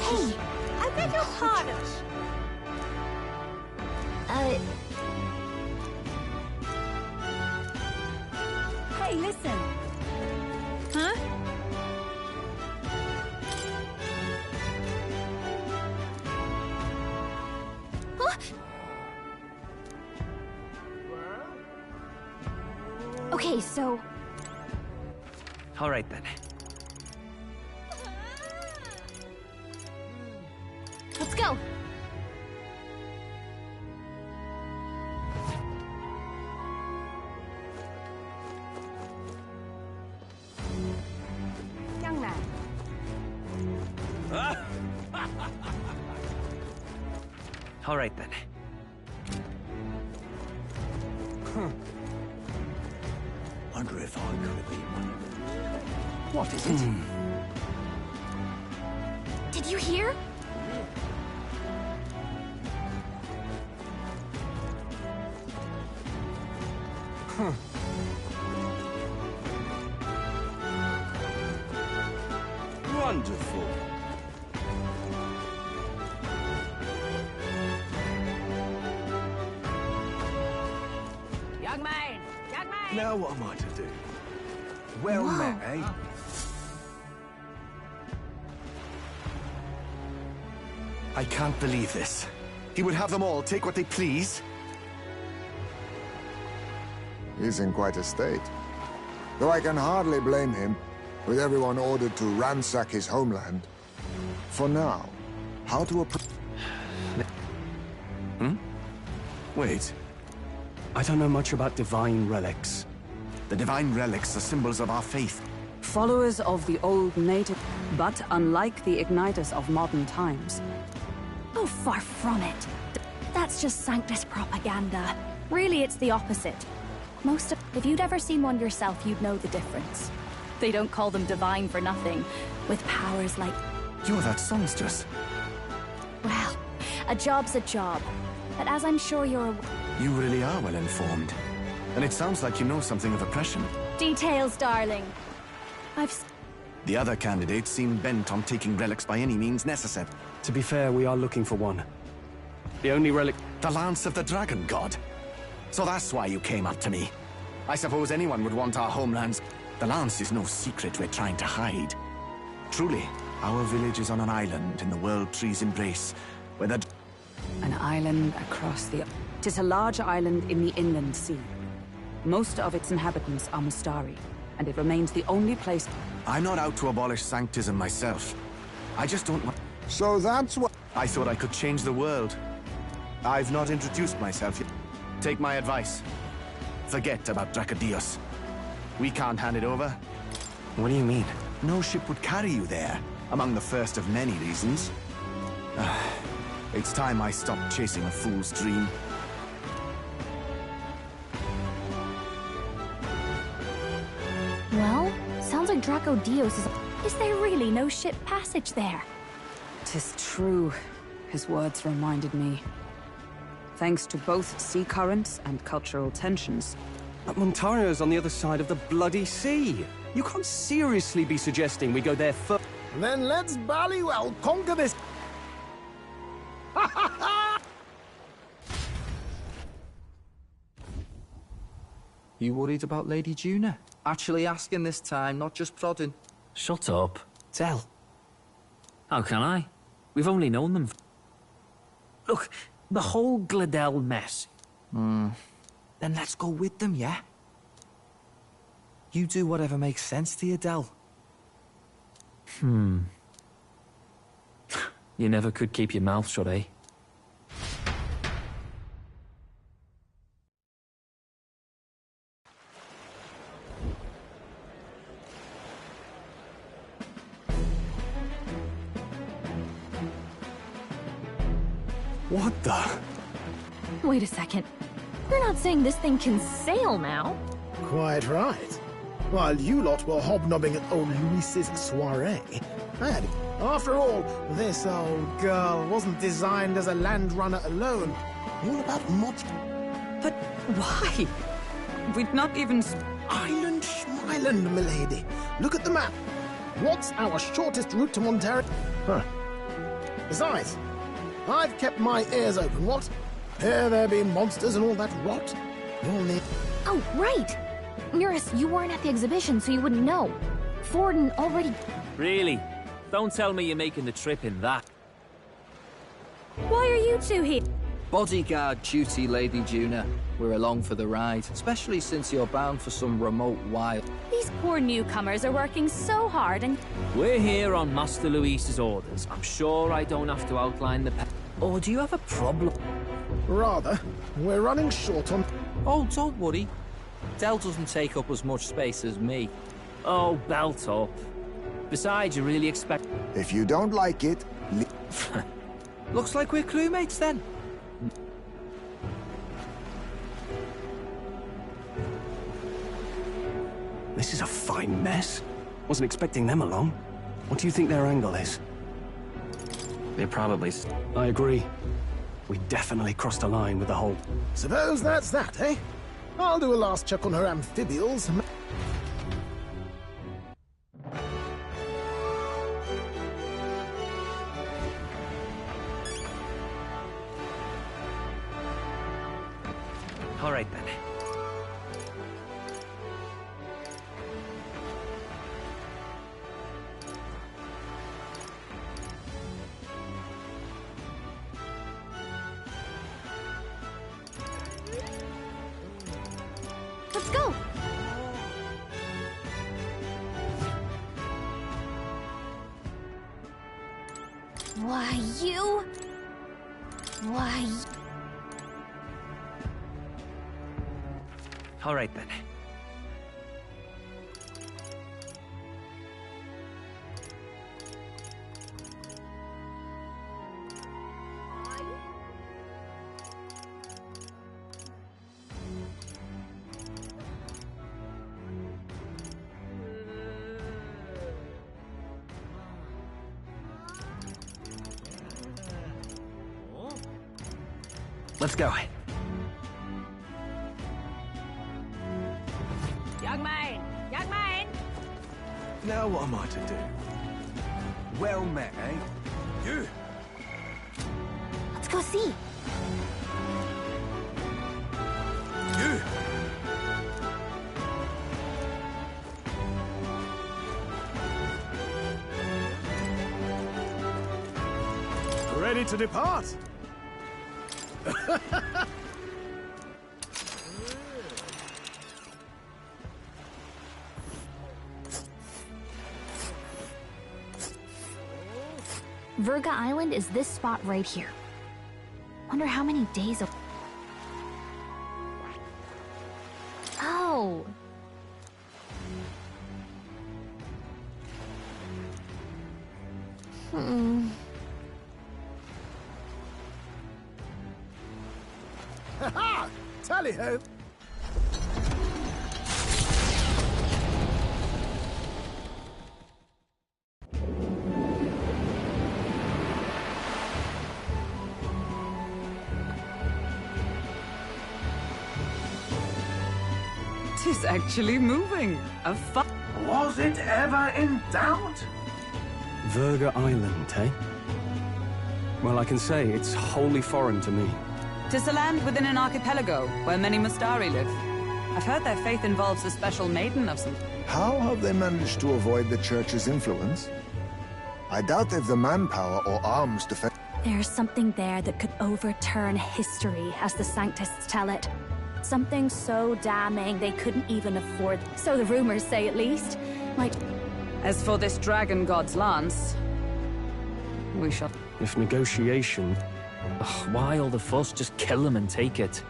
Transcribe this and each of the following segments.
Hey, I beg your pardon. Hey, listen. Huh? Huh? Okay, so... All right, then. Let's go. Young man. All right, then. Wonder if I could be one of them. What is it? Did you hear? Wonderful. Young man! Young man! Now what am I to do? Well met, eh? I can't believe this. He would have them all take what they please. He's in quite a state. Though I can hardly blame him, with everyone ordered to ransack his homeland. For now, how to approach... Wait. I don't know much about divine relics. The divine relics are symbols of our faith. Followers of the old native, but unlike the igniters of modern times. Oh, far from it. That's just Sanctus propaganda. Really, it's the opposite. If you'd ever seen one yourself, you'd know the difference. They don't call them divine for nothing, with powers like... You're that songstress. Well, a job's a job. But as I'm sure you're aware... You really are well informed. And it sounds like you know something of oppression. Details, darling. The other candidates seem bent on taking relics by any means necessary. To be fair, we are looking for one. The only relic... The Lance of the Dragon God. So that's why you came up to me. I suppose anyone would want our homelands. The Lance is no secret we're trying to hide. Truly, our village is on an island in the World Tree's embrace, where the... An island across the... Tis a large island in the inland sea. Most of its inhabitants are Mustari, and it remains the only place... I'm not out to abolish sanctism myself. I just don't want... So that's what... I thought I could change the world. I've not introduced myself yet. Take my advice. Forget about Dracodios. We can't hand it over. What do you mean? No ship would carry you there, among the first of many reasons. It's time I stopped chasing a fool's dream. Well, sounds like Dracodios is... Is there really no ship passage there? 'Tis true. His words reminded me. Thanks to both sea currents and cultural tensions. But Montario's on the other side of the bloody sea. You can't seriously be suggesting we go there first. Then let's ballywell conquer this. You worried about Lady Juna? Actually asking this time, not just prodding. Shut up. Tell. How can I? We've only known them... Look, the whole Gladel mess. Then let's go with them, yeah? You do whatever makes sense to you, Del. You never could keep your mouth shut, eh? What the? Wait a second. You're not saying this thing can sail now? Quite right. While you lot were hobnobbing at old Luis's soiree, I had... After all, this old girl wasn't designed as a land runner alone. All about mods. But why? We'd not even... Island Schmeiland, milady. Look at the map. What's our shortest route to Monterrey? Huh. Besides, I've kept my ears open, what? Here there be monsters and all that rot. You'll need... Oh, right! Eurus, you weren't at the exhibition, so you wouldn't know. Forden already... Really? Don't tell me you're making the trip in that. Why are you two here? Bodyguard duty, Lady Juna. We're along for the ride, especially since you're bound for some remote wild. These poor newcomers are working so hard and... We're here on Master Luis's orders. I'm sure I don't have to outline the... Or do you have a problem? Rather. We're running short on... Oh, don't worry. Dell doesn't take up as much space as me. Oh, belt up. Besides, you really expect... If you don't like it, Looks like we're crewmates then. This is a fine mess. Wasn't expecting them along. What do you think their angle is? They're probably... I agree. We definitely crossed a line with the whole... Suppose that's that, eh? I'll do a last check on her amphibials. All right, then. Let's go! Why, you... Why... All right, then. Let's go. Young man! Young man! Now what am I to do? Well met, eh? You! Let's go see. You! Ready to depart? Virga Island is this spot right here. Wonder how many days of... Oh! Ha-ha! Tally-ho! Tis actually moving. A fun... Was it ever in doubt? Virga Island, eh? Well, I can say it's wholly foreign to me. Tis a land within an archipelago where many Mustari live. I've heard their faith involves a special maiden of some... how have they managed to avoid the Church's influence? I doubt they've the manpower or arms to defend... There's something there that could overturn history, as the Sanctists tell it. Something so damning they couldn't even afford... So the rumors say, at least. Like... As for this dragon god's lance... we shall... If negotiation... Ugh, why all the fuss? Just kill them and take it.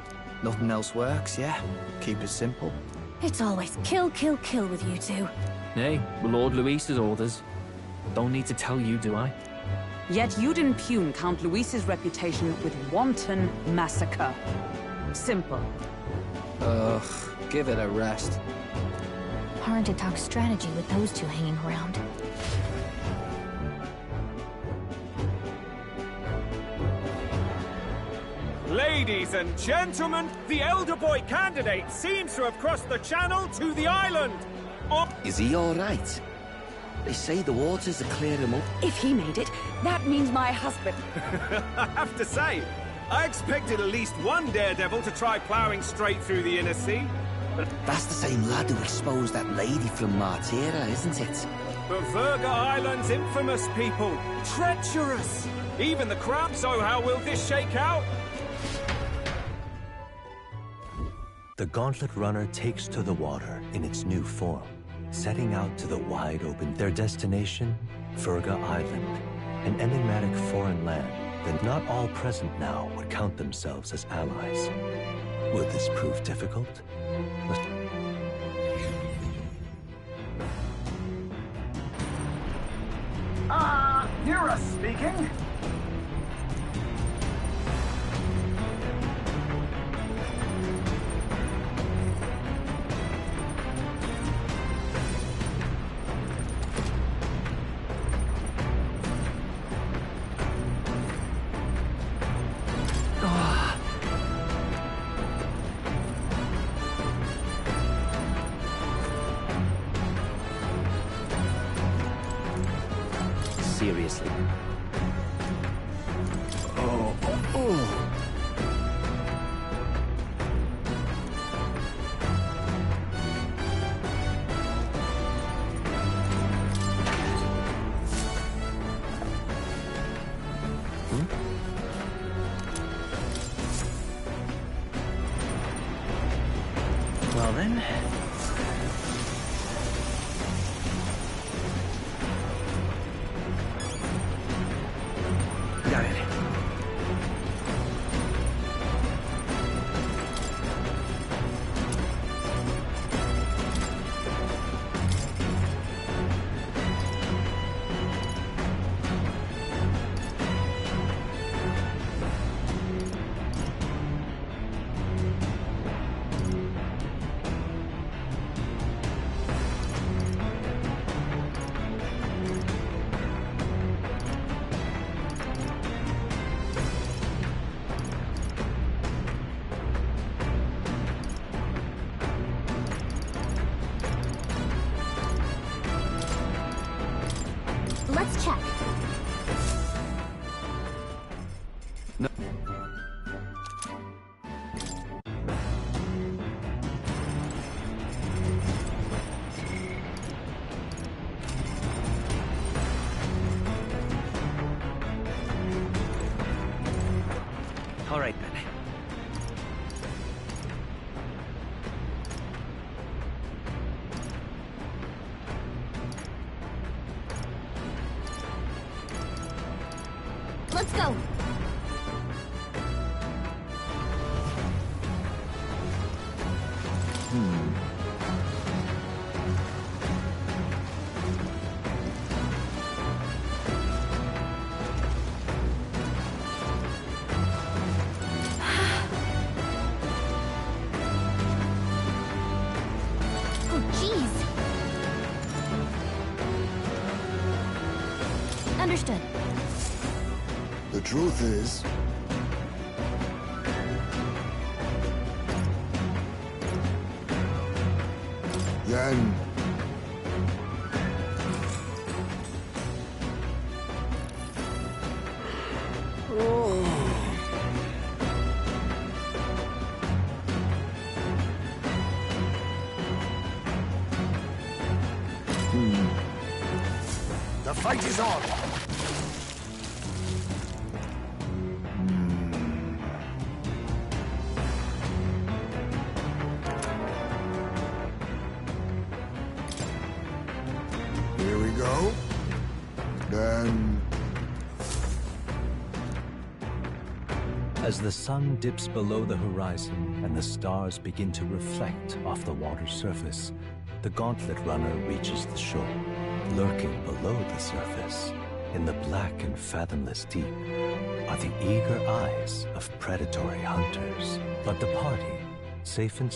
Nothing else works, yeah? Keep it simple. It's always kill, kill, kill with you two. Hey, Lord Luis's orders. Don't need to tell you, do I? Yet you'd impugn Count Luis's reputation with wanton massacre. Simple. Ugh, give it a rest. Hard to talk strategy with those two hanging around. Ladies and gentlemen, the elder boy candidate seems to have crossed the channel to the island. Is he all right? They say the waters are clearing them up. If he made it, that means my husband. I have to say, I expected at least one daredevil to try ploughing straight through the inner sea. That's the same lad who exposed that lady from Martira, isn't it? But Verga Island's infamous, people. Treacherous. Even the crabs, so how will this shake out? The Gauntlet Runner takes to the water in its new form, setting out to the wide open. Their destination, Verga Island, an enigmatic foreign land that not all present now would count themselves as allies. Will this prove difficult? Nira speaking. Seriously. Well then. Got it. Let's check. No. All right then. Let's go. Oh, jeez. Understood. The truth is, then the fight is on. Here we go. Then... As the sun dips below the horizon and the stars begin to reflect off the water's surface, the Gauntlet Runner reaches the shore. Lurking below the surface, in the black and fathomless deep, are the eager eyes of predatory hunters. But the party, safe and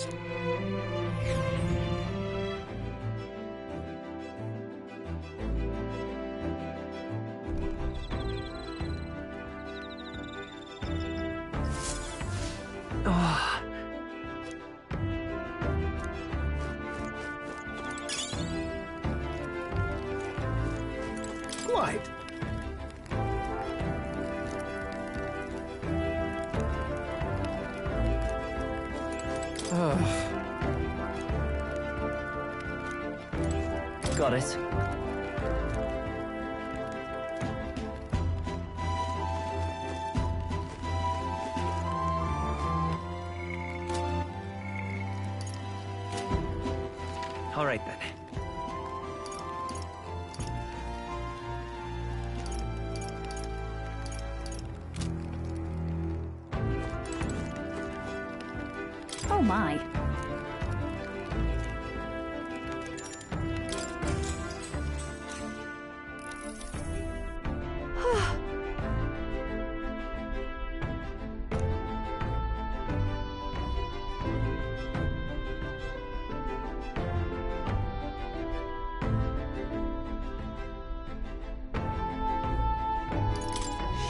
Quite. Got it. All right then. Oh my.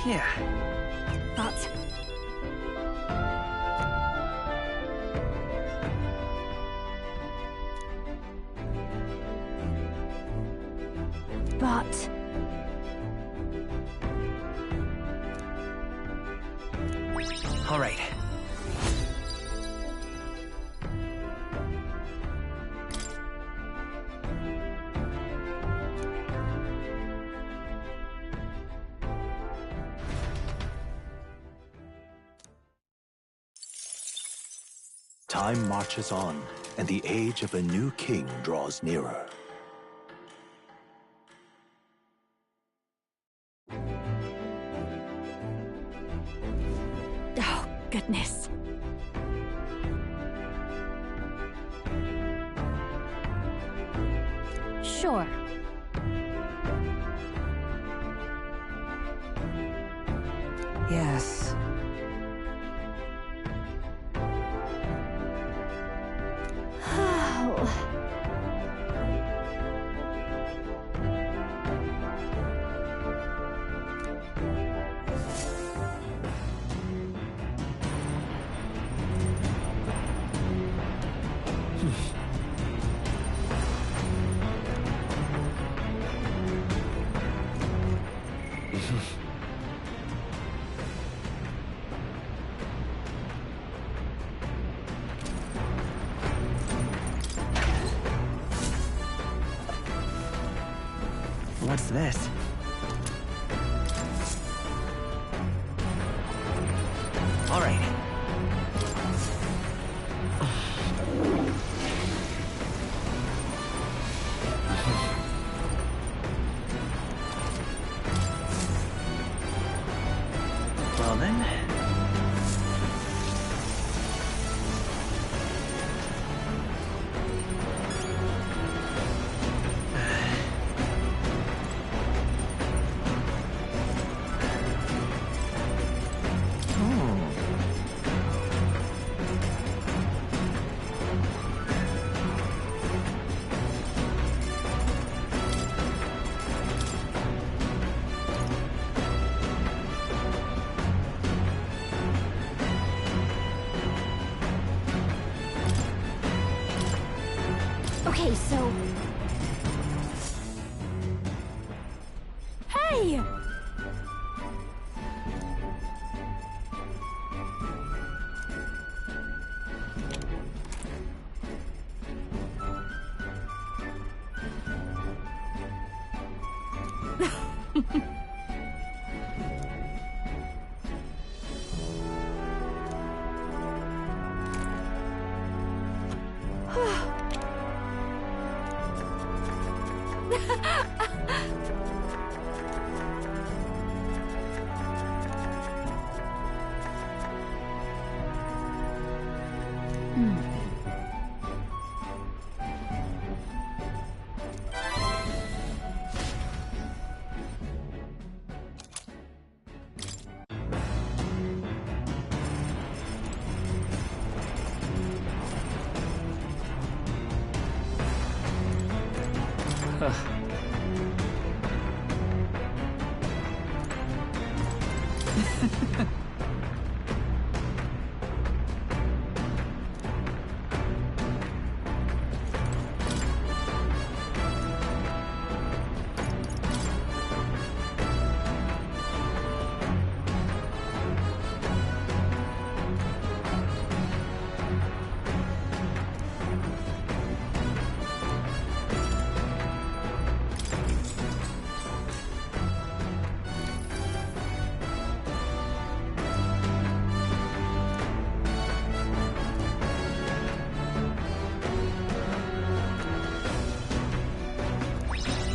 Yeah. But... All right. Time marches on, and the age of a new king draws nearer. Oh, goodness. Sure. Yes. What's this? All right. Well then. Okay, so... Hey!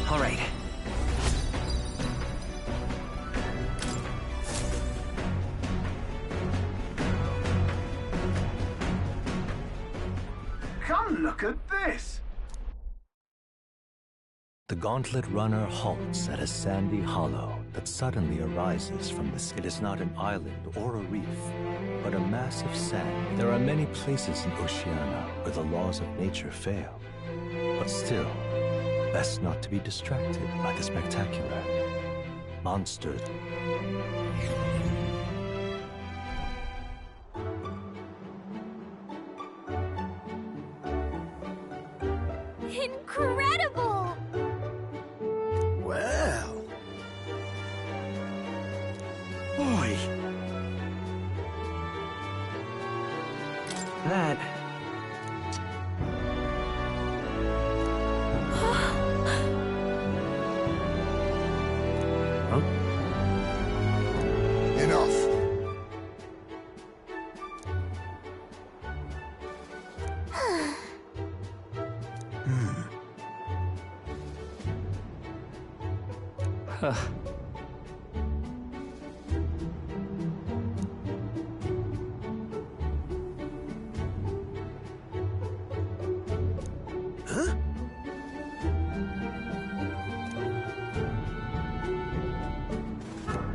All right. Come look at this! The gauntlet runner halts at a sandy hollow that suddenly arises from the sea. It is not an island or a reef, but a mass of sand. There are many places in Oceania where the laws of nature fail, but still, best not to be distracted by the spectacular. Monsters. Incredible! Well. Boy. That... Enough. Huh?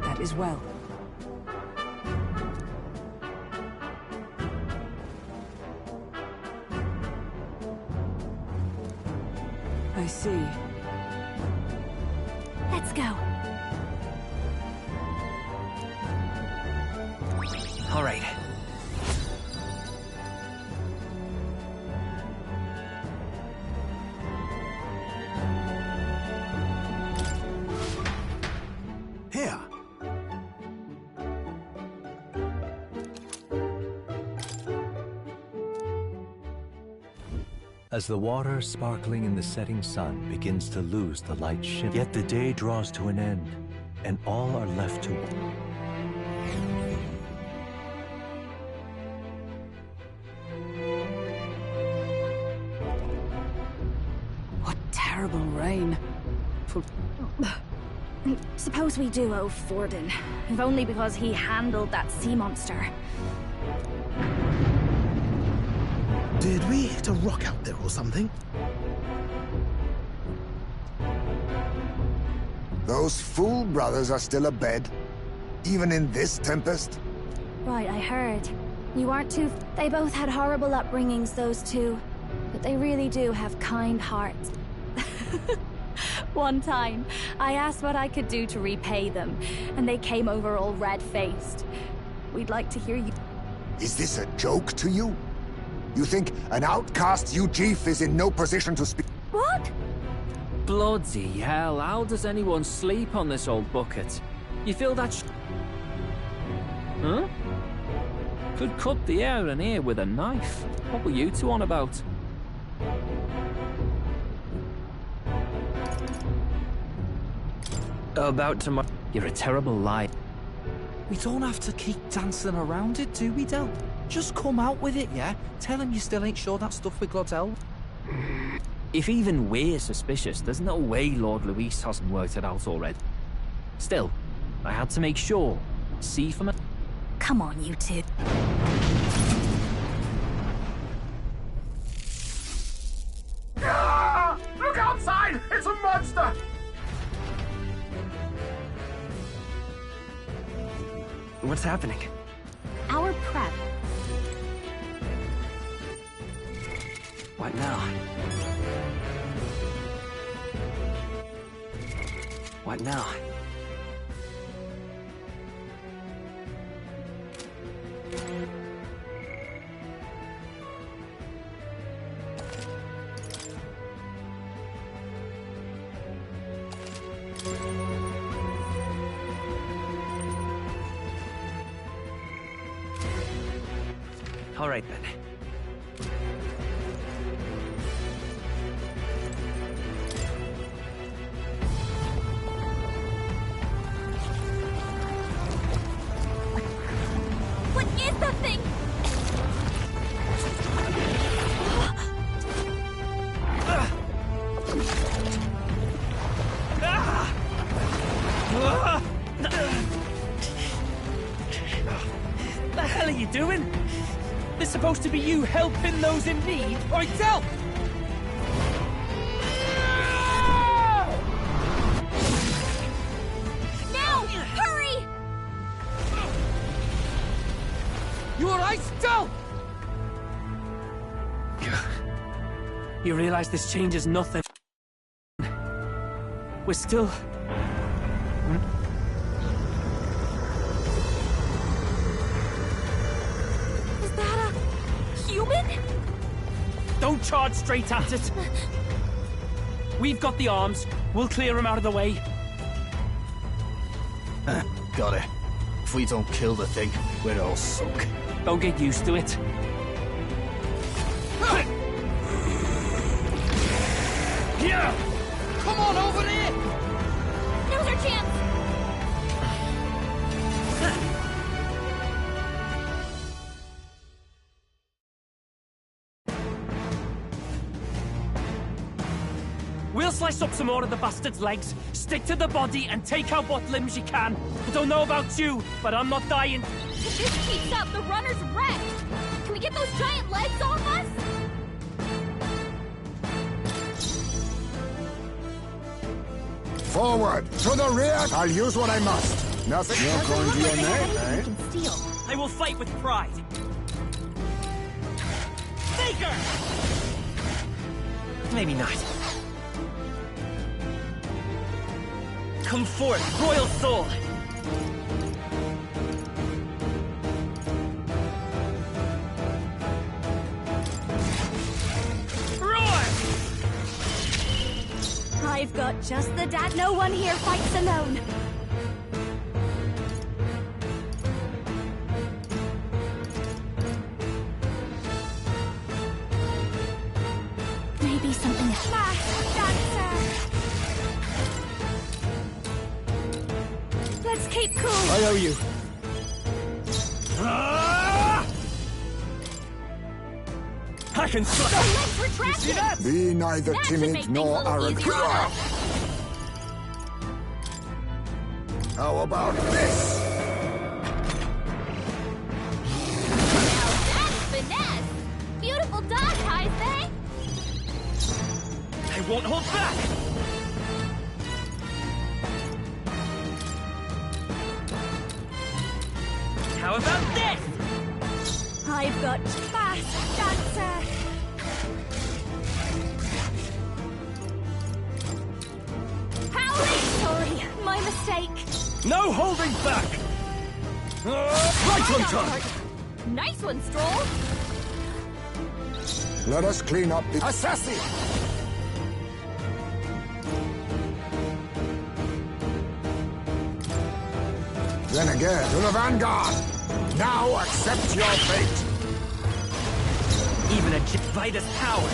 That is well. I see. Let's go. All right. Here. As the water sparkling in the setting sun begins to lose the light shimmer, yet the day draws to an end, and all are left to... What terrible rain. Suppose we do owe Forden, if only because he handled that sea monster. Did we hit a rock out there or something? Those fool brothers are still abed, even in this tempest? Right, I heard. You aren't too... They both had horrible upbringings, those two. But they really do have kind hearts. One time, I asked what I could do to repay them, and they came over all red-faced. We'd like to hear you... Is this a joke to you? You think an outcast Ujif is in no position to speak? What? Bloody hell, how does anyone sleep on this old bucket? You feel that Huh? Could cut the air in here with a knife. What were you two on about? About tomorrow. You're a terrible liar. We don't have to keep dancing around it, do we, Del? Just come out with it, yeah? Tell him you still ain't sure that stuff with Glottel. If even we're suspicious, there's no way Lord Luis hasn't worked it out already. Still, I had to make sure. See for me. Come on, you two. Ah! Look outside! It's a monster! What's happening? Our prep. What now? What now? All right, then. What is that thing? are you doing? This supposed to be you helping those in need? Oi, Del! Now! Hurry! You alright, Del? You realize this changes nothing. We're still... Is that a human? Don't charge straight at it. We've got the arms. We'll clear him out of the way. Got it. If we don't kill the thing, we're all sunk. Don't get used to it. Yeah! Come on over there! Now's our chance! We'll slice up some more of the bastard's legs, stick to the body, and take out what limbs you can. I don't know about you, but I'm not dying. If this keeps up, the runner's wrecked! Can we get those giant legs off us? Forward! To the rear! I'll use what I must. Nothing. You're going to your name, eh? Can steal. I will fight with pride. Faker! Maybe not. Come forth, royal soul! Roar! I've got just the dad. No one here fights alone. Maybe something Let's keep cool. I owe you. I can slap. The legs retracted. Be neither That should make timid things nor a little arrogant. easier on us. How about this? Now that's finesse. Beautiful dodge, Heisey. I won't hold back. How about this? I've got fast dancer. Howling! Sorry, my mistake. No holding back! Right on time! Nice one, Stroll. Let us clean up the assassin. Then again, to the vanguard. Now accept your fate. Even a Vitus power.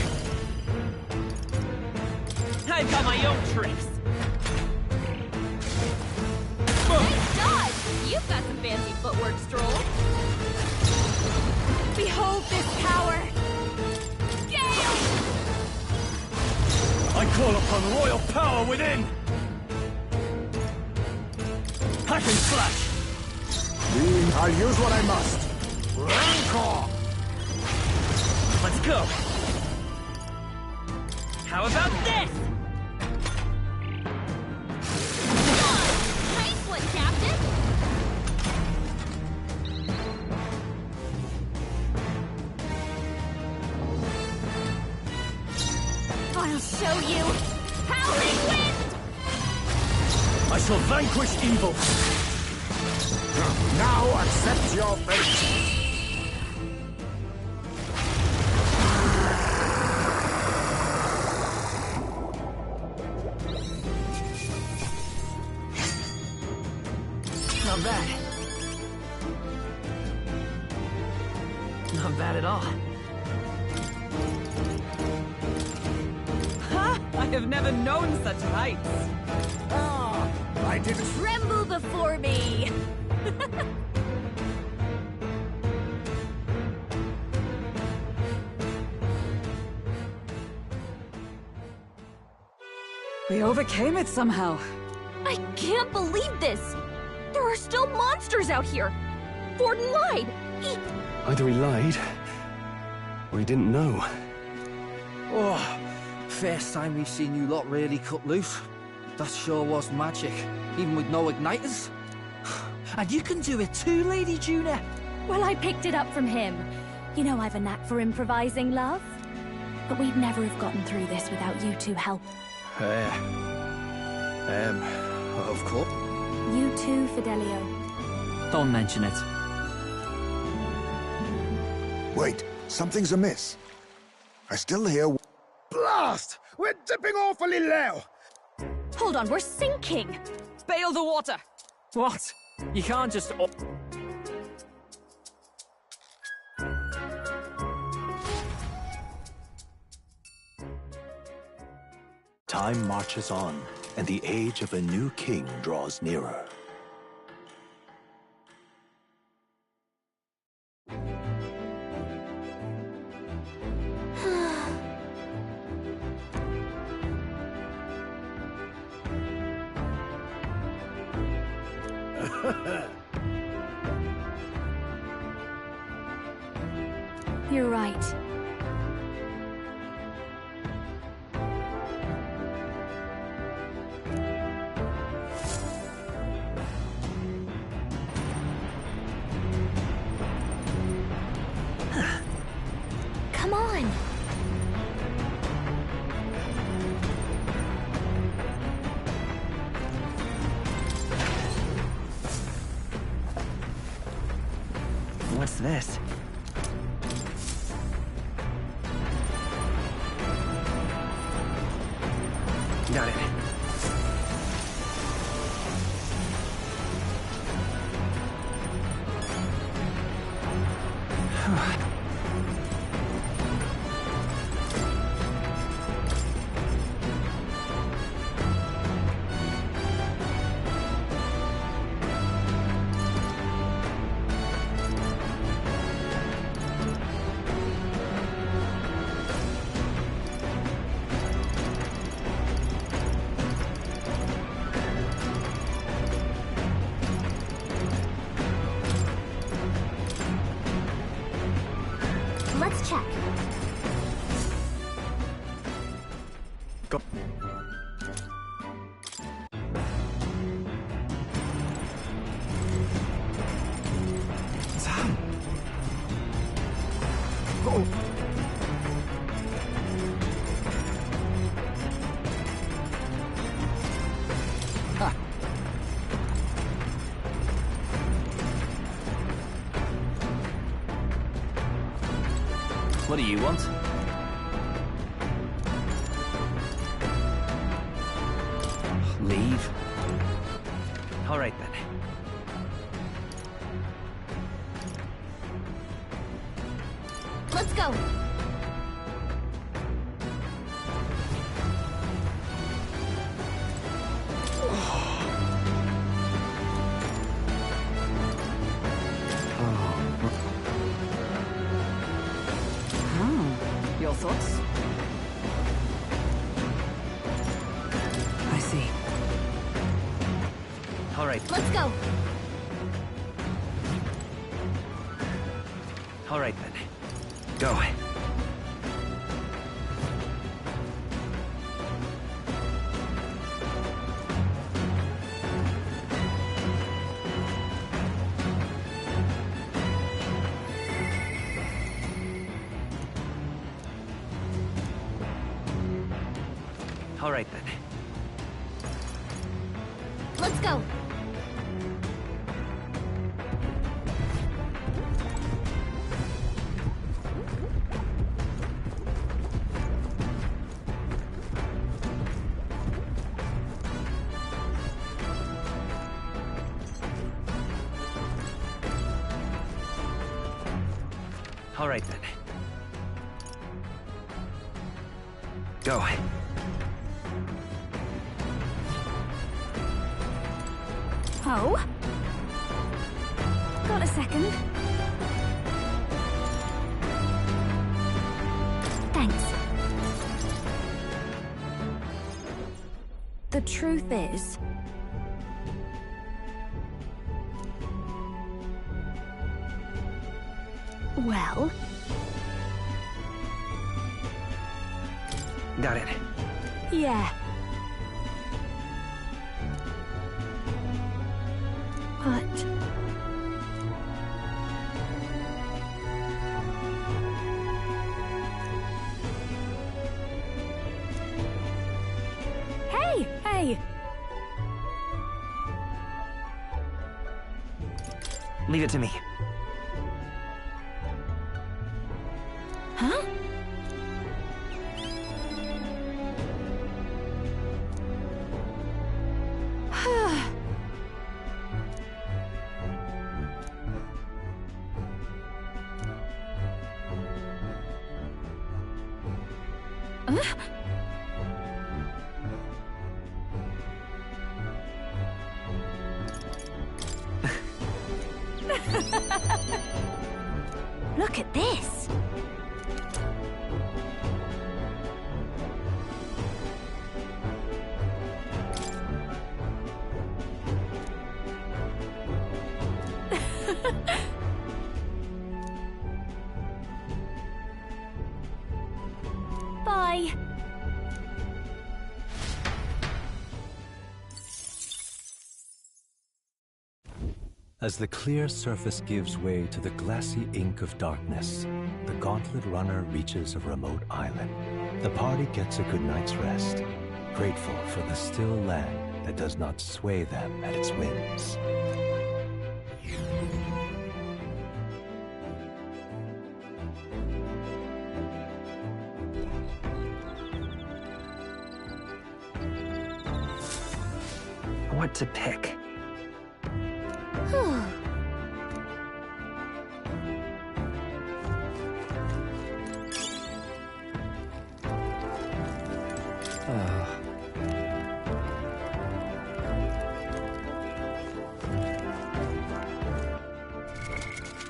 I've got my own tricks. Nice dodge. You've got some fancy footwork, Stroll. Behold this power. Gale! I call upon royal power within. Hack and slash. I'll use what I must. Rancor! Let's go. How about this? Nice one, Captain. I'll show you. Howling wind! I shall vanquish evil. Now accept your fate. Not bad. Not bad at all. Ha! I have never known such heights. Ah, I did. Tremble before me. We overcame it somehow. I can't believe this. There are still monsters out here. Forden lied. Either he lied, or he didn't know. Oh, first time we've seen you lot really cut loose. That sure was magic, even with no igniters. And you can do it too, Lady Juna. Well, I picked it up from him. You know I've a knack for improvising, love. But we'd never have gotten through this without you two help. Of course. You too, Fidelio. Don't mention it. Wait, something's amiss. I still hear... Blast! We're dipping awfully low. Hold on, we're sinking! Bail the water! What? You can't just... Time marches on, and the age of a new king draws nearer. You're right. Come on! What's this? Got it. Let's check. Go. Sam! Oh! What do you want? Leave? All right, then. Let's go! Your thoughts? I see. All right. Let's go! All right, then. Go. All right, then. Let's go! All right, then. Go. Oh? Got a second? Thanks. The truth is... Well... Got it. Yeah. But... Hey! Leave it to me. Huh? Look at this! Bye! As the clear surface gives way to the glassy ink of darkness, the Gauntlet Runner reaches a remote island. The party gets a good night's rest, grateful for the still land that does not sway them at its whims. What to pick?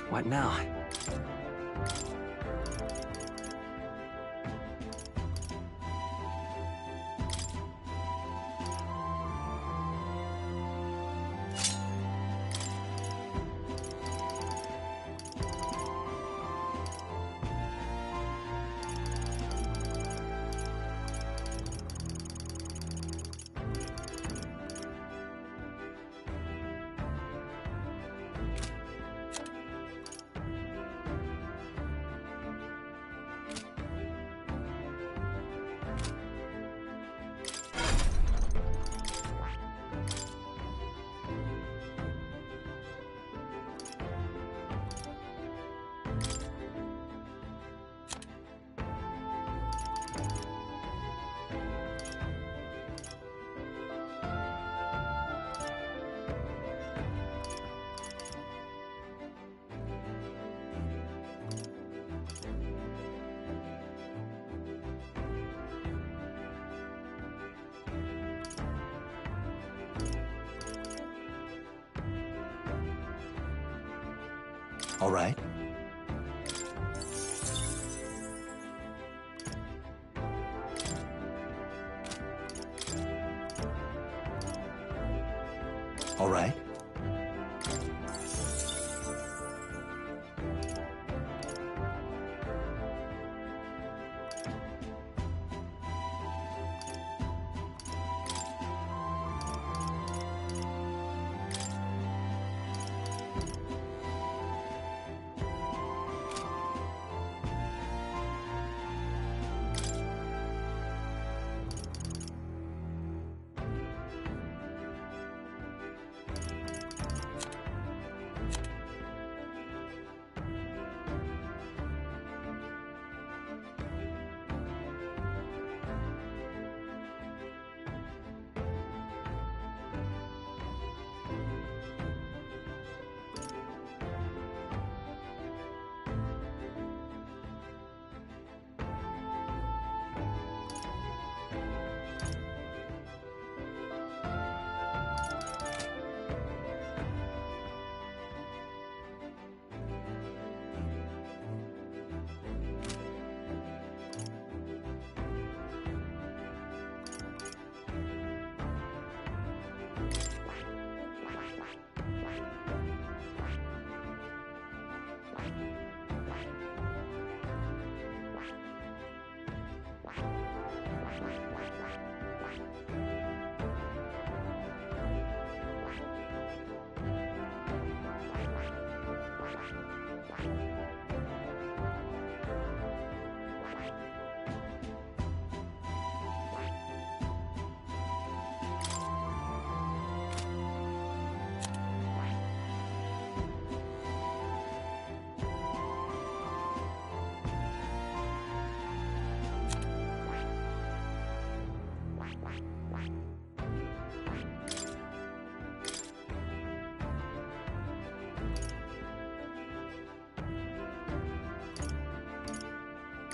What now? All right. All right.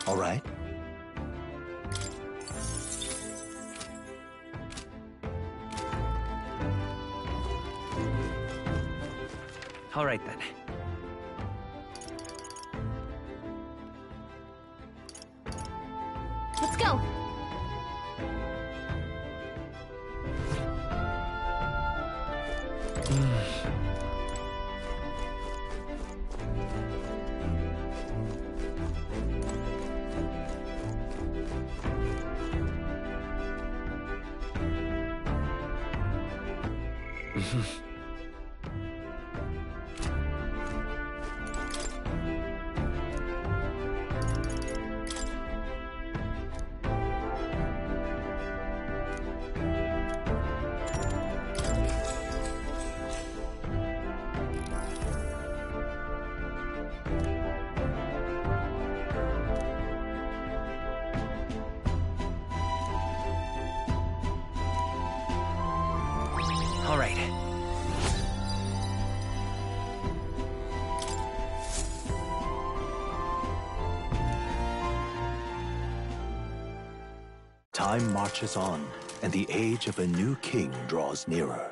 All right. All right, then. Let's go. All right. Time marches on, and the age of a new king draws nearer.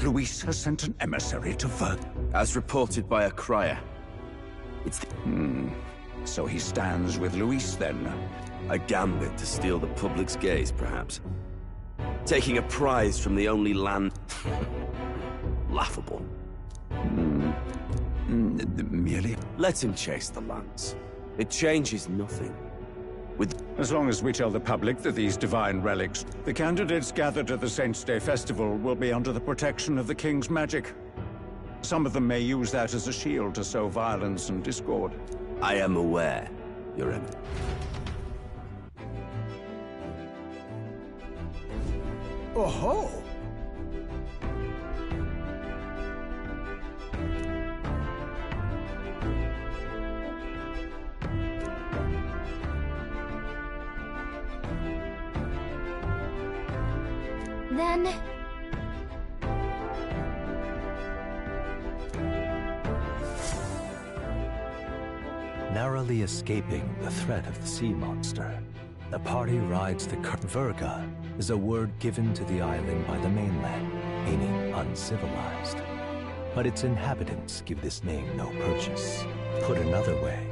Luis has sent an emissary to Ver... As reported by a crier. It's the... So he stands with Luis, then? A gambit to steal the public's gaze, perhaps. Taking a prize from the only land... Laughable. Merely... Let him chase the lance. It changes nothing. As long as we tell the public that these divine relics, the candidates gathered at the Saints' Day Festival will be under the protection of the King's magic. Some of them may use that as a shield to sow violence and discord. I am aware, Your Eminence. Oh-ho! Then... Narrowly escaping the threat of the sea monster, the party rides the Verga is a word given to the island by the mainland, meaning uncivilized. But its inhabitants give this name no purchase. Put another way,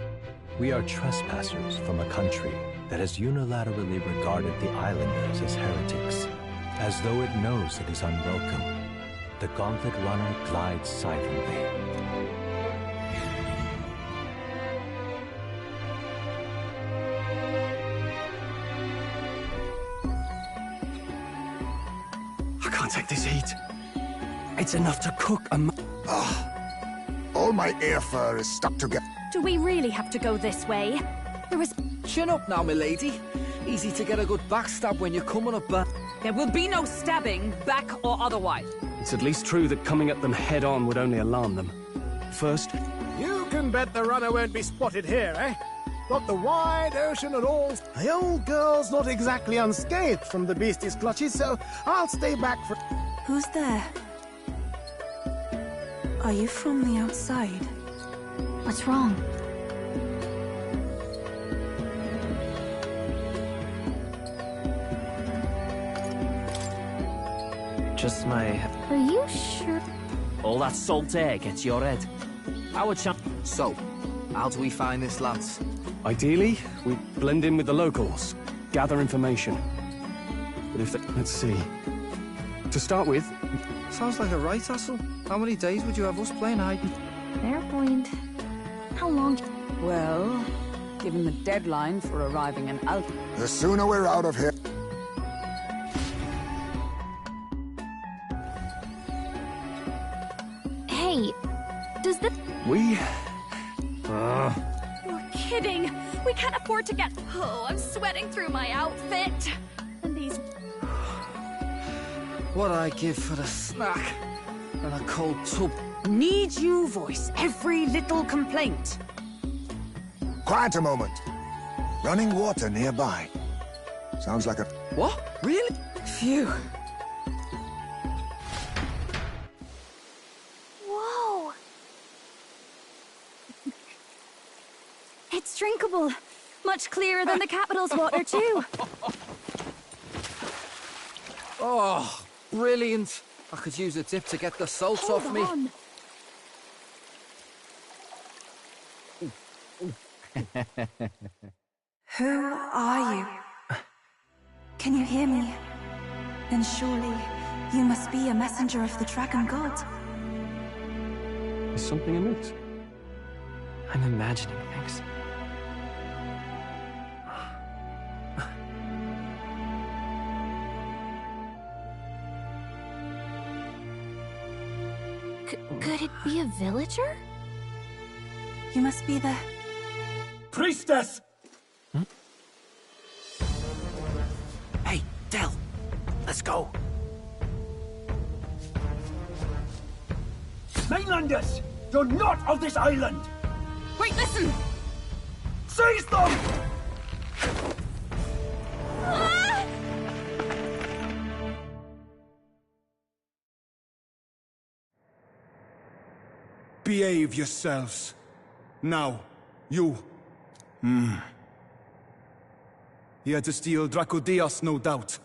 we are trespassers from a country that has unilaterally regarded the islanders as heretics. As though it knows it is unwelcome, the Gauntlet Runner glides silently. I can't take this heat. It's enough to cook a all my ear fur is stuck together. Do we really have to go this way? There was... Chin up now, milady. Easy to get a good backstab when you're coming up back. There will be no stabbing, back or otherwise. It's at least true that coming at them head-on would only alarm them. First... You can bet the runner won't be spotted here, eh? Got the wide ocean and all. The old girl's not exactly unscathed from the beastie's clutches, so I'll stay back for... Who's there? Are you from the outside? What's wrong? Just my... Are you sure? All that salt air gets your head. Our chance... So, how do we find this, lads? Ideally, we blend in with the locals, gather information. But if they... Let's see. To start with... Sounds like a right hassle. How many days would you have us playing hide? Fair point. How long? Well, given the deadline for arriving in Alta... The sooner we're out of here... Hey, does this... We... You're kidding! We can't afford to get... Oh, I'm sweating through my outfit. And these... What I give for the snack and a cold tub. Need you voice every little complaint. Quiet a moment. Running water nearby. Sounds like a... What? Really? Phew. It's drinkable. Much clearer than the capital's water, too. Oh, brilliant. I could use a dip to get the salt Hold off me. on. Who are you? Can you hear me? Then surely you must be a messenger of the Dragon God. Is something amiss? I'm imagining things. Could it be a villager? You must be the... Priestess! Hey, Del, let's go. Mainlanders! You're not of this island! Wait, listen! Seize them! Ah! Behave yourselves. Now, you. Here to steal Dracodios, no doubt.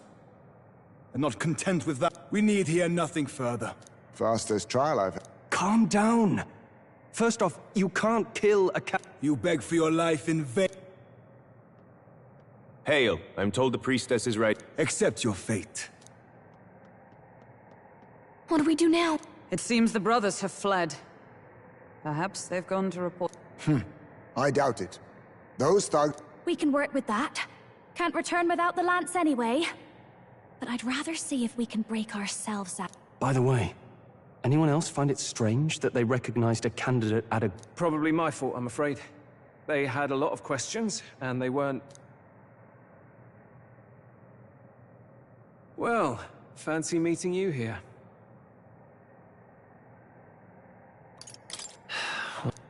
And not content with that, we need hear nothing further. Fastest trial I've... Calm down. First off, you can't kill a cat. You beg for your life in vain. Hail, I'm told the priestess is right. Accept your fate. What do we do now? It seems the brothers have fled. Perhaps they've gone to report. I doubt it. Those thugs... We can work with that. Can't return without the lance anyway. But I'd rather see if we can break ourselves out. By the way, anyone else find it strange that they recognized a candidate at a... Probably my fault, I'm afraid. They had a lot of questions, and they weren't... Well, fancy meeting you here.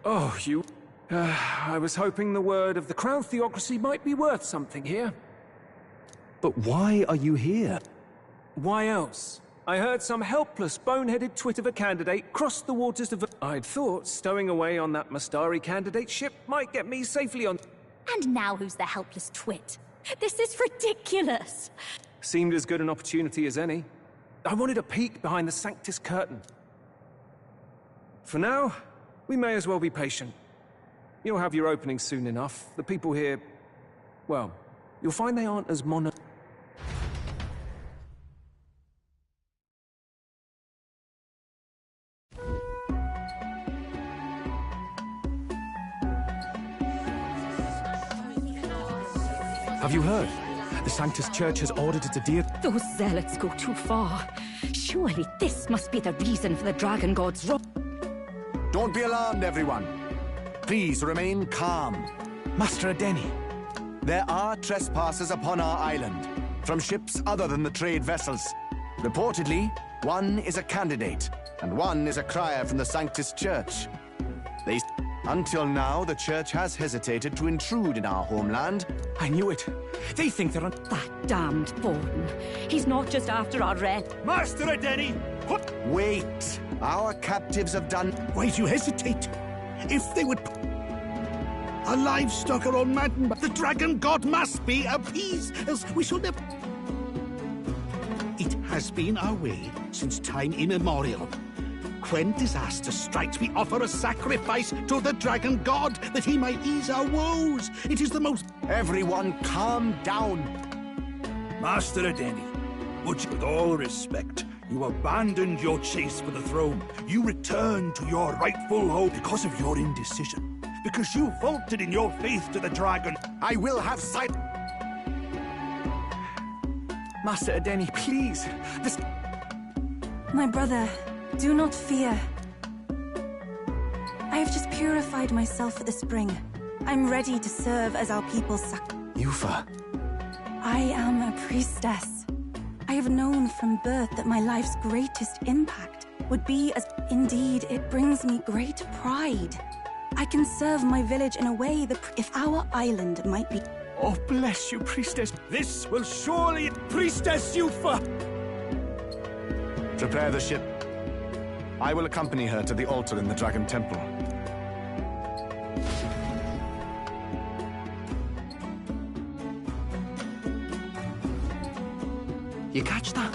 Oh, you... I was hoping the word of the Crown Theocracy might be worth something here. But why are you here? Why else? I heard some helpless, boneheaded twit of a candidate cross the waters of... I'd thought stowing away on that Mastari candidate ship might get me safely on... And now who's the helpless twit? This is ridiculous! Seemed as good an opportunity as any. I wanted a peek behind the Sanctus curtain. For now, we may as well be patient. You'll have your opening soon enough. The people here... well, you'll find they aren't as mono... Have you heard? The Sanctus Church has ordered its adhere... Those zealots go too far. Surely this must be the reason for the Dragon God's wrath. Don't be alarmed, everyone. Please remain calm. Master Adeni. There are trespassers upon our island, from ships other than the trade vessels. Reportedly, one is a candidate, and one is a crier from the Sanctus Church. Until now, the Church has hesitated to intrude in our homeland. I knew it. They think they're on... That damned Thornton. He's not just after our red. Master Adeni! Wait! Our captives have done... Why do you hesitate? If they would... Our livestock are on Madden, but the Dragon God must be appeased, else we shall never... It has been our way since time immemorial. When disaster strikes, we offer a sacrifice to the Dragon God, that he might ease our woes. It is the most... Everyone, calm down. Master Adeni, would you, with all respect, you abandoned your chase for the throne. You returned to your rightful home because of your indecision. Because you faltered in your faith to the dragon. I will have sight... Master Adeni, please. This... My brother, do not fear. I have just purified myself for the spring. I'm ready to serve as our people's Yufa. I am a priestess. I have known from birth that my life's greatest impact would be as... Indeed, it brings me great pride. I can serve my village in a way that if our island might be... Oh, bless you, priestess. This will surely... Priestess Yufa! Prepare the ship. I will accompany her to the altar in the Dragon Temple. You catch that?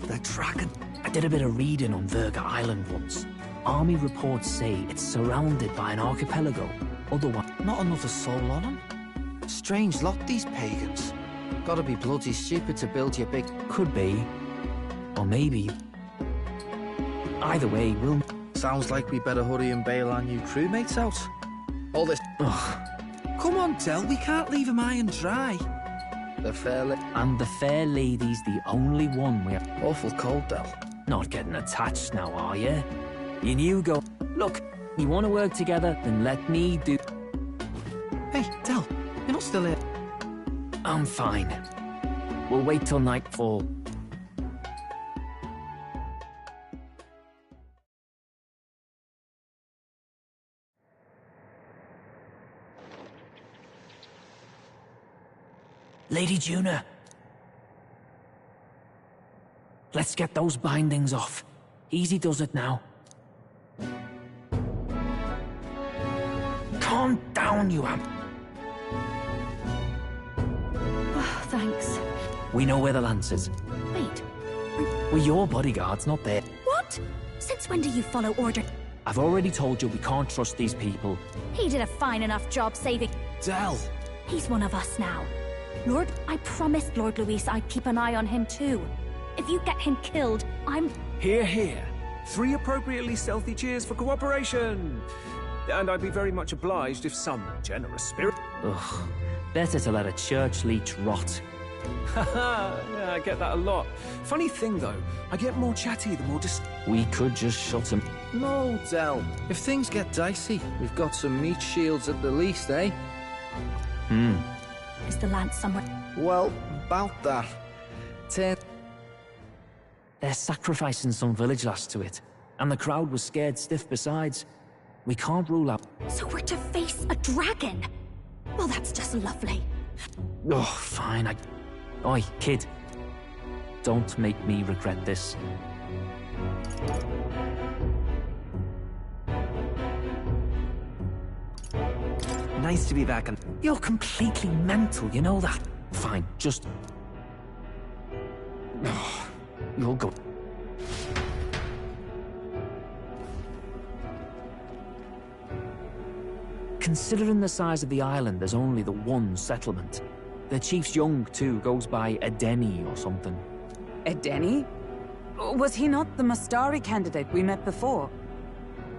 The dragon. I did a bit of reading on Virga Island once. Army reports say it's surrounded by an archipelago. Otherwise, not another soul on them. Strange lot, these pagans. Gotta be bloody stupid to build your big... Could be. Or maybe. Either way, we'll... Sounds like we better hurry and bail our new crewmates out. All this... Ugh. Come on, Del, we can't leave him high and dry. The fair And the fair lady's the only one we have... Awful cold, Del. Not getting attached now, are you? You knew go... Look, you want to work together, then let me do... Hey, Del, you're not still here. I'm fine. We'll wait till nightfall. Lady Juna. Let's get those bindings off. Easy does it now. Calm down, you am. Oh, thanks. We know where the lance is. Wait. We're your bodyguards, not theirs. What? Since when do you follow order? I've already told you we can't trust these people. He did a fine enough job saving... Del! He's one of us now. Lord, I promised Lord Luis I'd keep an eye on him too. If you get him killed, I'm... Hear, hear. 3 appropriately stealthy cheers for cooperation. And I'd be very much obliged if some generous spirit... Ugh. Better to let a church leech rot. Haha, yeah, I get that a lot. Funny thing though, I get more chatty the more We could just shut him. No, Del. If things get dicey, we've got some meat shields at the least, eh? Is the lance somewhere? Well, about that. They're sacrificing some village lass to it. And the crowd was scared stiff besides. We can't rule out... So we're to face a dragon? Well, that's just lovely. Oh, fine, Oi, kid. Don't make me regret this. Nice to be back and... You're completely mental, you know that? Fine, just... Oh, you'll go... Considering the size of the island, there's only the one settlement. The chief's young, too, goes by Edeni or something. Edeni? Was he not the Mastari candidate we met before?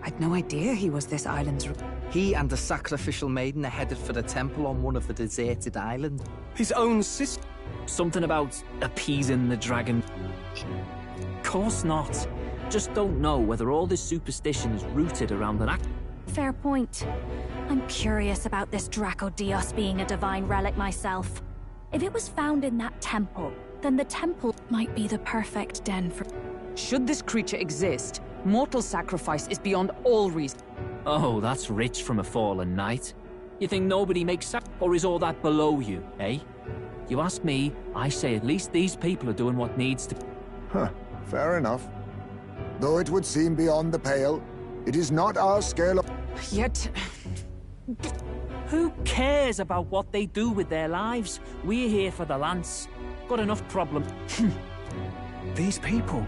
I'd no idea he was this island's... He and the sacrificial maiden are headed for the temple on one of the deserted islands. His own sister? Something about appeasing the dragon. Course not. Just don't know whether all this superstition is rooted around an act. Fair point. I'm curious about this Draco Dios being a divine relic myself. If it was found in that temple, then the temple might be the perfect den for... Should this creature exist, mortal sacrifice is beyond all reason. Oh, that's rich from a fallen knight. You think nobody makes sac... Or is all that below you, eh? You ask me, I say at least these people are doing what needs to... Huh, fair enough. Though it would seem beyond the pale, it is not our scale of... Yet... Who cares about what they do with their lives? We're here for the lance. Got enough problem. These people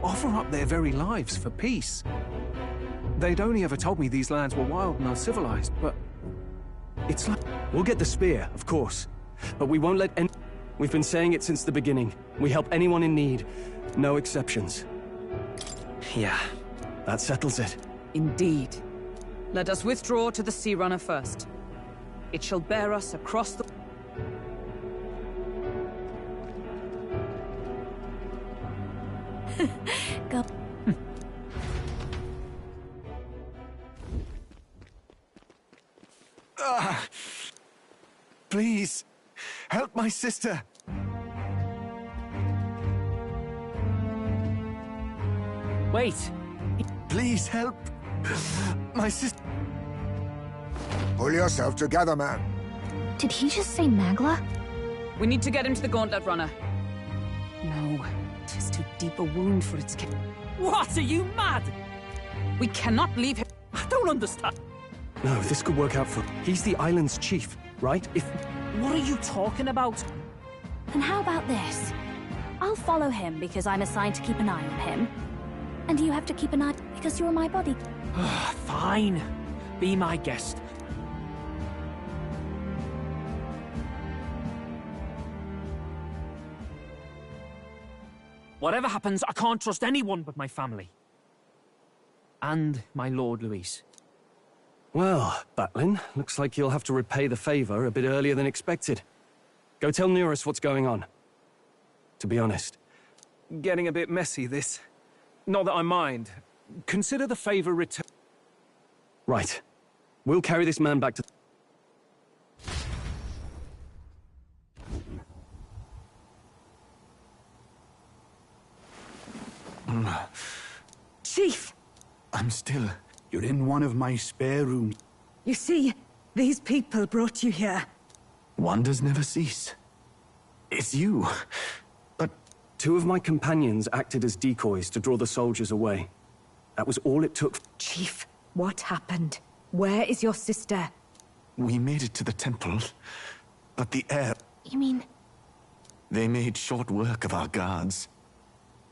offer up their very lives for peace. They'd only ever told me these lands were wild and uncivilized, but... It's like... We'll get the spear, of course. But we won't let any... We've been saying it since the beginning. We help anyone in need. No exceptions. Yeah. That settles it. Indeed. Let us withdraw to the Sea Runner first. It shall bear us across the... Go. Please, help my sister. Wait. Please help my sister. Pull yourself together, man. Did he just say Magla? We need to get him to the Gauntlet Runner. No, it is too deep a wound for its... What? Are you mad? We cannot leave him... I don't understand. No, this could work out for... He's the island's chief, right? If... What are you talking about? And how about this? I'll follow him because I'm assigned to keep an eye on him. And you have to keep an eye because you're my body. Fine. Be my guest. Whatever happens, I can't trust anyone but my family. And my Lord Luis. Well, Batlin, looks like you'll have to repay the favor a bit earlier than expected. Go tell Nearest what's going on. To be honest. Getting a bit messy, this. Not that I mind. Consider the favor returned. Right. We'll carry this man back to... Chief! I'm still... You're in one of my spare rooms. You see, these people brought you here. Wonders never cease. It's you. But... Two of my companions acted as decoys to draw the soldiers away. That was all it took. Chief, what happened? Where is your sister? We made it to the temple, but the air... You mean... They made short work of our guards.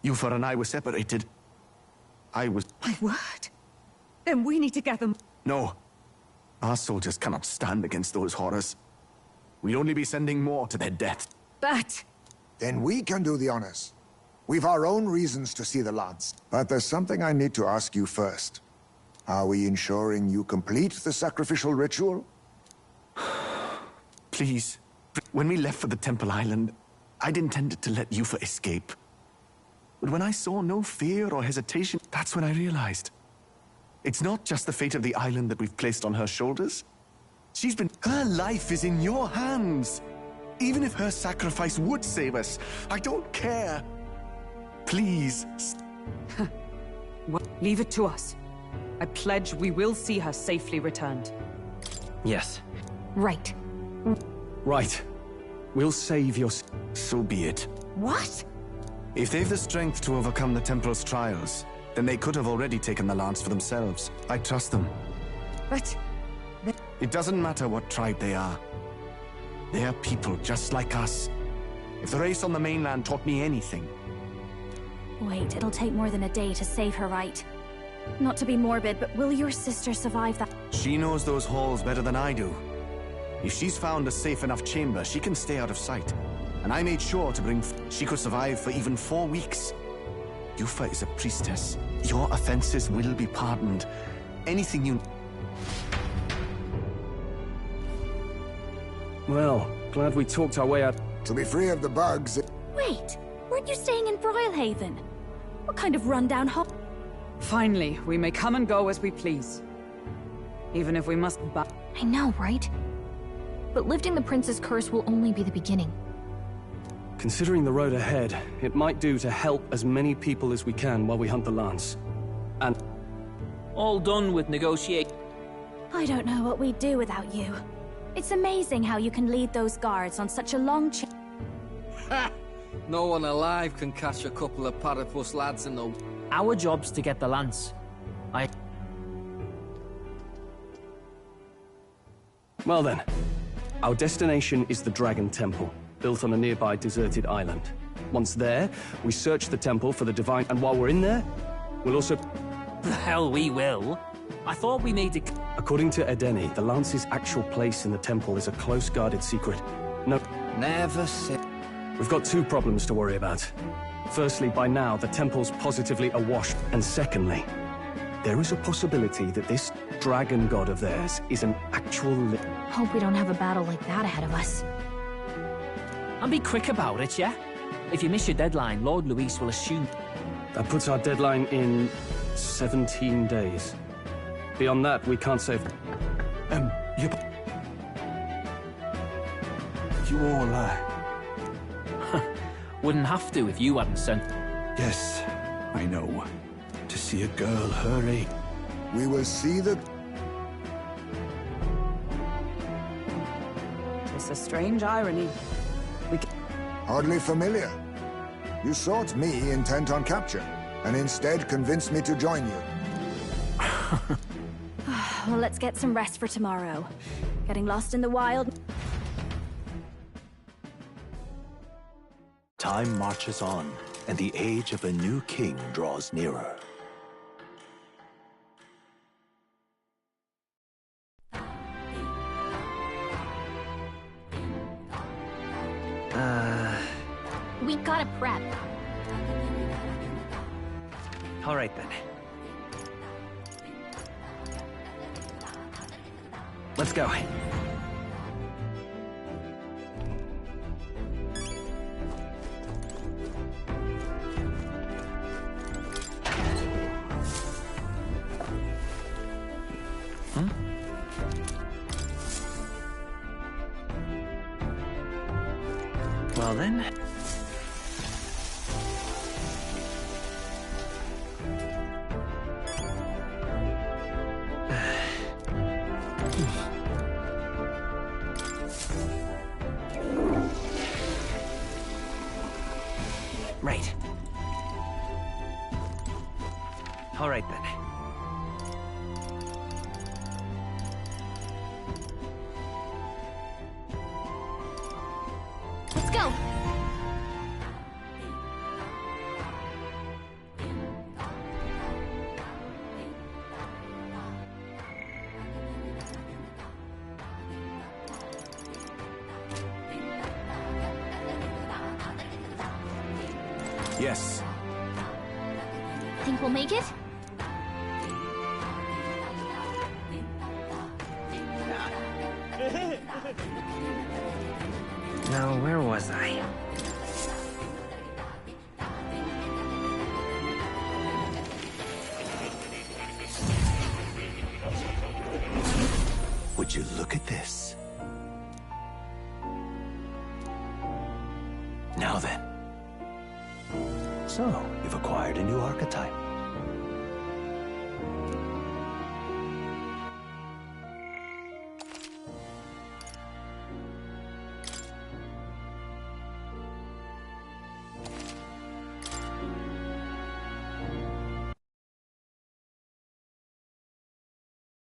Yufa and I were separated. I was... My word. Then we need to get them... No. Our soldiers cannot stand against those horrors. We'd only be sending more to their death. But... Then we can do the honors. We've our own reasons to see the lance. But there's something I need to ask you first. Are we ensuring you complete the sacrificial ritual? Please. When we left for the Temple Island, I'd intended to let Yufa escape. But when I saw no fear or hesitation, that's when I realized. It's not just the fate of the island that we've placed on her shoulders. Her life is in your hands. Even if her sacrifice would save us, I don't care. Please. Well, leave it to us. I pledge we will see her safely returned. Yes. Right. Right. We'll save your... So be it. What? If they've the strength to overcome the Temple's trials, then they could have already taken the lance for themselves. I trust them. But... It doesn't matter what tribe they are. They are people just like us. If the race on the mainland taught me anything... Wait, it'll take more than a day to save her, right? Not to be morbid, but will your sister survive that? She knows those halls better than I do. If she's found a safe enough chamber, she can stay out of sight. And I made sure to bring... She could survive for even 4 weeks. Yufa is a priestess. Your offenses will be pardoned. Anything you... Well, glad we talked our way out. To be free of the bugs... Wait, weren't you staying in Brilhaven? What kind of rundown hop? Finally, we may come and go as we please. Even if we must I know, right? But lifting the prince's curse will only be the beginning. Considering the road ahead, it might do to help as many people as we can while we hunt the lance. And... All done with negotiate. I don't know what we'd do without you. It's amazing how you can lead those guards on such a long chain. Ha! No one alive can catch a couple of platypus lads in the... Our job's to get the lance. Well then, our destination is the Dragon Temple, built on a nearby deserted island. Once there, we search the temple for the divine, and while we're in there, we'll also... The hell we will. I thought we made it... According to Edeni, the lance's actual place in the temple is a close-guarded secret. No... Never said... We've got 2 problems to worry about. Firstly, by now, the temple's positively awash. And secondly, there is a possibility that this dragon god of theirs is an actual... Hope we don't have a battle like that ahead of us. And be quick about it, yeah? If you miss your deadline, Lord Luis will assume... That puts our deadline in 17 days. Beyond that, we can't save... You all, Wouldn't have to if you hadn't sent... Yes, I know. To see a girl her age... We will see the... It's a strange irony. Hardly familiar. You sought me intent on capture, and instead convinced me to join you. Well, let's get some rest for tomorrow. Getting lost in the wild... Time marches on, and the age of a new king draws nearer. We gotta prep. All right then. Let's go. Well then. Right. All right then. Let's go. Yes. Think we'll make it? Now, where was I? Would you look at this? Now then. So, you've acquired a new archetype.